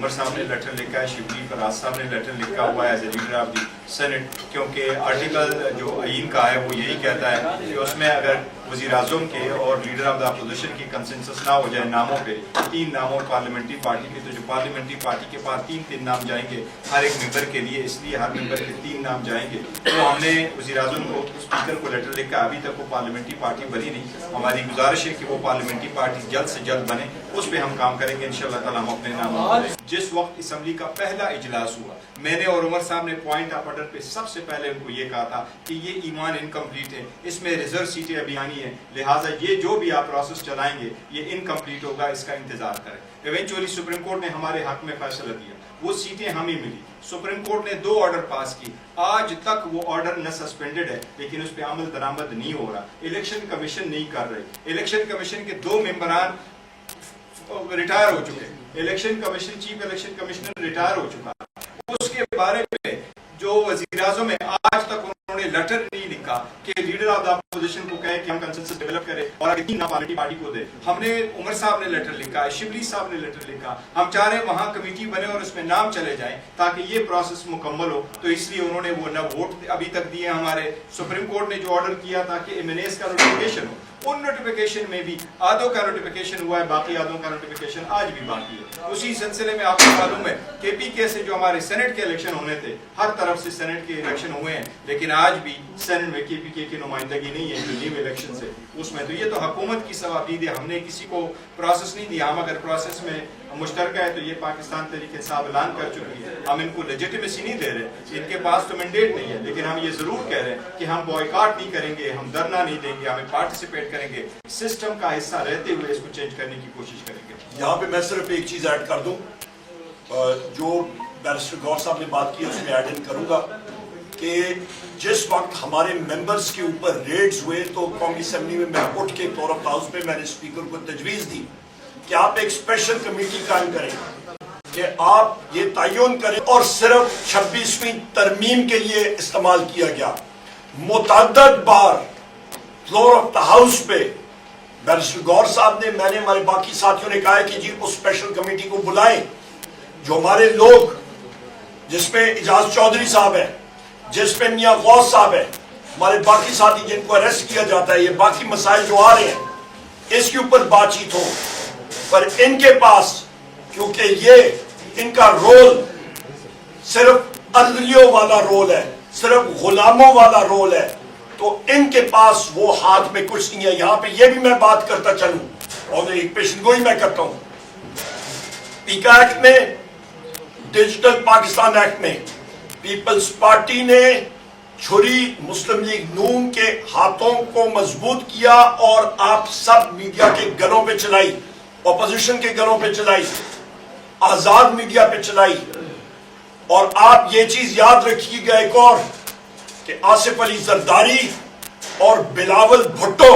عمر صاحب نے لیٹر لکھا ہے, شبلی فراز صاحب نے لیٹر لکھا ہوا ہے as a leader of the senate, کیونکہ آرٹیکل جو آئین کا ہے وہ یہی کہتا ہے کہ اس میں اگر وزیر اعظم کے اور لیڈر آف دا اپوزیشن کی کنسنسس نہ ہو جائے ناموں پہ, 3 ناموں پارلیمنٹری پارٹی کے, تو جو پارلیمنٹری پارٹی کے پاس 3 نام جائیں گے ہر ایک ممبر کے لیے, اس لیے ہر ممبر کے 3 نام جائیں گے. تو ہم نے وزیر اعظم کو, اسپیکر کو لیٹر لکھا, ابھی تک وہ پارلیمنٹری پارٹی بنی نہیں. ہماری گزارش ہے کہ وہ پارلیمنٹری پارٹی جلد سے جلد بنے, اس پہ ہم کام کریں گے انشاءاللہ تعالی. ہم اپنے نام جس وقت اسمبلی کا پہلا اجلاس ہوا, میں نے اور عمر صاحب نے پوائنٹ آف آرڈر پہ سب سے پہلے ان کو یہ کہا تھا کہ یہ ایمان انکمپلیٹ ہے, اس میں ریزرو سیٹیں ابھی آنی ہیں, لہٰذا یہ جو بھی آپ پروسیس چلائیں گے یہ انکمپلیٹ ہوگا, اس کا انتظار کریں. ایونچولی سپریم کورٹ نے ہمارے حق میں فیصلہ دیا, وہ سیٹیں ہمیں ملی. سپریم کورٹ نے 2 آرڈر پاس کی, آج تک وہ آرڈر نہ سسپینڈڈ ہے, لیکن اس پہ عمل درآمد نہیں ہو رہا. الیکشن کمیشن نہیں کر رہے, الیکشن کمیشن کے 2 ممبران ریٹائر ہو چکے, election commission chief election commissioner retire ہو چکا. اس کے بارے میں جو وزیر اعظم ہے آج تک انہوں نے لیٹر نہیں لکھا کہ لیڈر آف دا اپوزیشن کو کہے کہ ہم کنسنسس ڈیولپ کریں اور آگے 3 پارلیمنٹری پارٹی کو دے. ہم نے, عمر صاحب نے لیٹر لکھا ہے, شبلی صاحب نے لیٹر لکھا, ہم چاہ رہے ہیں وہاں کمیٹی بنے اور اس میں نام چلے جائیں تاکہ یہ پروسیس مکمل ہو. تو اس لیے انہوں نے وہ نہ ووٹ ابھی تک دیے ہمارے. سپریم کورٹ نے جو آرڈر کیا تھا کہ ایمنیس کا نوٹیفیکیشن ہو, ان نوٹیفیکیشن میں بھی آدھوں کا نوٹیفیکیشن ہوا ہے, باقی آدھوں کا نوٹیفیکیشن آج بھی باقی ہے. اسی سلسلے میں آپ کو معلوم ہے کہ پی کے سے جو ہمارے سینٹ کے الیکشن ہونے تھے, ہر طرف سے سینٹ کے الیکشن ہوئے ہیں, لیکن آج بھی سینٹ میں کے پی کے کی نمائندگی نہیں ہے جو نیو الیکشن سے اس میں. تو یہ تو حکومت کی ثوابید ہے, ہم نے کسی کو پروسیس نہیں دیا. ہم اگر پروسیس میں مشترکہ ہے تو یہ پاکستان تحریک انصاف اعلان کر چکی ہے, ہم ان کو لیجیٹیمیسی نہیں دے رہے, ان کے پاس تو مینڈیٹ نہیں ہے, لیکن ہم یہ ضرور کہہ رہے ہیں کہ ہم بوائکاٹ نہیں کریں گے, ہم دھرنا نہیں دیں گے, ہمیں پارٹیسپیٹ کریں گے, سسٹم کا حصہ رہتے ہوئے اس کو چینج کرنے کی کوشش کریں گے. یہاں پہ میں صرف ایک چیز ایڈ کر دوں, جو بیرسٹر گور صاحب نے بات کی اس میں ایڈ ان کروں گا کہ جس وقت ہمارے ممبرز کے اوپر ریڈز ہوئے تو قومی اسمبلی میں میں اٹھ کے فلور آف ہاؤس پہ میں نے اسپیکر کو تجویز دی کہ آپ ایک اسپیشل کمیٹی قائم کریں کہ آپ یہ تعین کریں, اور صرف 26ویں ترمیم کے لیے استعمال کیا گیا. متعدد بار فلور آف دا ہاؤس پہ بیرسٹر گور صاحب نے, میں نے, ہمارے باقی ساتھیوں نے کہا ہے کہ جی اس اسپیشل کمیٹی کو بلائیں. جو ہمارے لوگ, جس میں اجاز چودھری صاحب ہیں, جس پہ میاں غوث صاحب ہیں, ہمارے باقی ساتھی جن کو اریسٹ کیا جاتا ہے, یہ باقی مسائل جو آ رہے ہیں اس کے اوپر بات چیت ہو. پر ان کے پاس, کیونکہ یہ ان کا رول صرف عدلیوں والا رول ہے, صرف غلاموں والا رول ہے, تو ان کے پاس وہ ہاتھ میں کچھ نہیں ہے. یہاں پہ یہ بھی میں بات کرتا چلوں اور ایک پیشن گوئی میں کرتا ہوں. پیکا ایکٹ میں, ڈیجیٹل پاکستان ایکٹ میں پیپلز پارٹی نے چھری مسلم لیگ نون کے ہاتھوں کو مضبوط کیا اور آپ سب میڈیا کے گلوں پہ چلائی, اپوزیشن کے گلوں پہ چلائی, آزاد میڈیا پہ چلائی. اور آپ یہ چیز یاد رکھیے گا ایک اور, کہ آصف علی زرداری اور بلاول بھٹو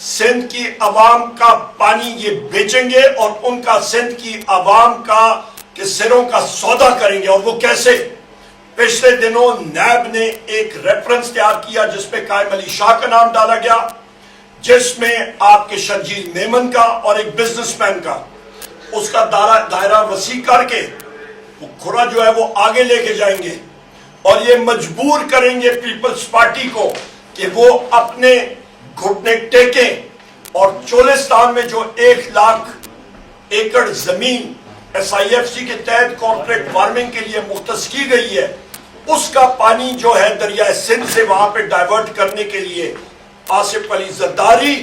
سندھ کی عوام کا پانی یہ بیچیں گے اور ان کا سندھ کی عوام کا کے سروں کا سودا کریں گے. اور وہ کیسے؟ پچھلے دنوں نیب نے ایک ریفرنس تیار کیا جس پہ قائم علی شاہ کا نام ڈالا گیا, جس میں آپ کے شرجیل میمن کا اور ایک بزنس مین کا, اس کا دائرہ وسیع کر کے وہ کھرا جو ہے وہ آگے لے کے جائیں گے اور یہ مجبور کریں گے پیپلز پارٹی کو کہ وہ اپنے گھٹنے ٹیکیں. اور چولستان میں جو 1 لاکھ ایکڑ زمین SIFC کے تحت کارپوریٹ فارمنگ کے لیے مختص کی گئی ہے, اس کا پانی جو ہے دریائے سندھ سے وہاں پہ ڈائیورٹ کرنے کے لیے آصف علی زرداری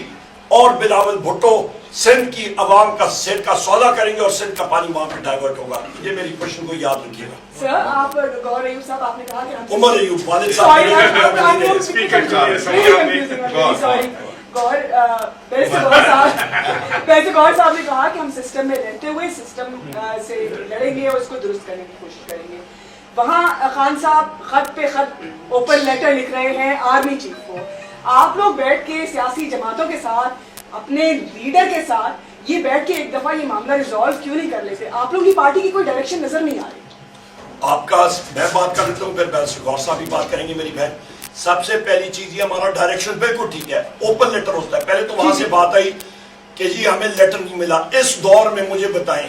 اور بلاول بھٹو سندھ کی عوام کا سر کا سودا کریں گے اور سندھ کا پانی وہاں پہ ڈائیورٹ ہوگا. یہ میری کوشچن کو یاد رکھیے گا. سر آپ گور ایوب صاحب آپ نے کہا کہ عمر ایوب والد صاحب ویسے گور صاحب نے کہا کہ ہم سسٹم میں رہتے ہوئے سسٹم سے لڑیں گے اور اس کو درست کرنے کی کوشش کریں گے. وہاں خان صاحب خط پہ خط اوپن لیٹر لکھ رہے ہیں آرمی چیف کو. آپ لوگ بیٹھ کے سیاسی جماعتوں کے ساتھ, اپنے لیڈر کے ساتھ یہ بیٹھ کے ایک دفعہ یہ معاملہ ریزالو کیوں نہیں کر لیتے؟ آپ لوگ کی پارٹی کی کوئی ڈائریکشن نظر نہیں آ رہی. آپ کا میں بات کر لیتا ہوں, پھر بیرسٹر گور صاحب بھی بات کریں گے میری بہن. سب سے پہلی چیز یہ ہمارا ڈائریکشن بالکل ٹھیک ہے, اوپن لیٹر ہوتا ہے. پہلے تو وہاں سے بات آئی کہ جی ہمیں لیٹر نہیں ملا. اس دور میں مجھے بتائیں